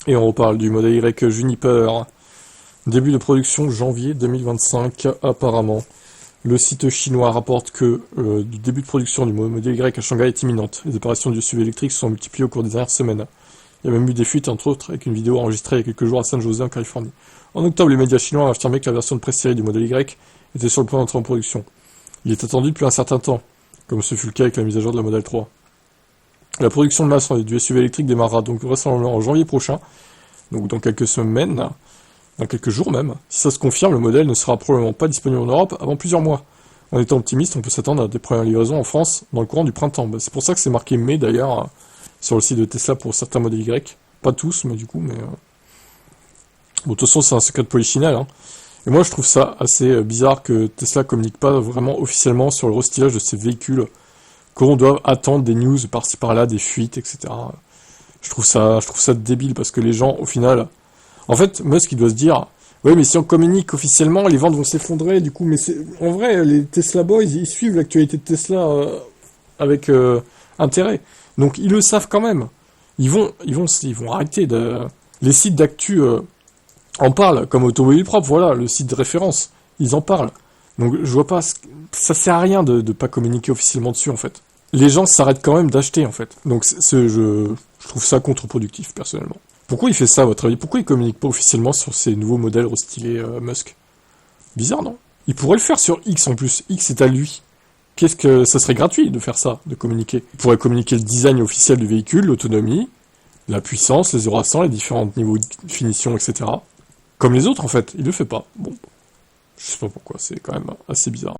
Et on reparle du modèle Y Juniper. Début de production janvier 2025, apparemment. Le site chinois rapporte que le début de production du modèle Y à Shanghai est imminente. Les opérations du SUV électrique se sont multipliées au cours des dernières semaines. Il y a même eu des fuites, entre autres, avec une vidéo enregistrée il y a quelques jours à San Jose, en Californie. En octobre, les médias chinois ont affirmé que la version de pré-série du modèle Y était sur le point d'entrer en production. Il est attendu depuis un certain temps, comme ce fut le cas avec la mise à jour de la Model 3. La production de masse du SUV électrique démarrera donc vraisemblablement en janvier prochain, donc dans quelques semaines, dans quelques jours même. Si ça se confirme, le modèle ne sera probablement pas disponible en Europe avant plusieurs mois. En étant optimiste, on peut s'attendre à des premières livraisons en France dans le courant du printemps. C'est pour ça que c'est marqué mai d'ailleurs sur le site de Tesla pour certains modèles Y. Pas tous, mais du coup, mais... Bon, de toute façon, c'est un secret de polichinelle, hein. Et moi, je trouve ça assez bizarre que Tesla communique pas vraiment officiellement sur le restylage de ses véhicules, qu'on doit attendre des news par-ci par-là, des fuites, etc. Je trouve ça débile parce que les gens, au final, en fait, Musk, il doit se dire, oui, mais si on communique officiellement, les ventes vont s'effondrer, du coup, mais en vrai, les Tesla Boys, ils suivent l'actualité de Tesla avec intérêt. Donc, ils le savent quand même. Ils vont arrêter de, les sites d'actu en parlent, comme Automobile Propre, voilà, le site de référence. Ils en parlent. Donc, je vois pas, ça sert à rien de pas communiquer officiellement dessus, en fait. Les gens s'arrêtent quand même d'acheter, en fait. Donc, je trouve ça contre-productif, personnellement. Pourquoi il fait ça, à votre avis? Pourquoi il communique pas officiellement sur ces nouveaux modèles restylés Musk? Bizarre, non? Il pourrait le faire sur X en plus. X est à lui. Qu'est-ce que ça serait gratuit de faire ça, de communiquer? Il pourrait communiquer le design officiel du véhicule, l'autonomie, la puissance, les 0 à 100, les différents niveaux de finition, etc. Comme les autres, en fait. Il le fait pas. Bon, je sais pas pourquoi. C'est quand même assez bizarre.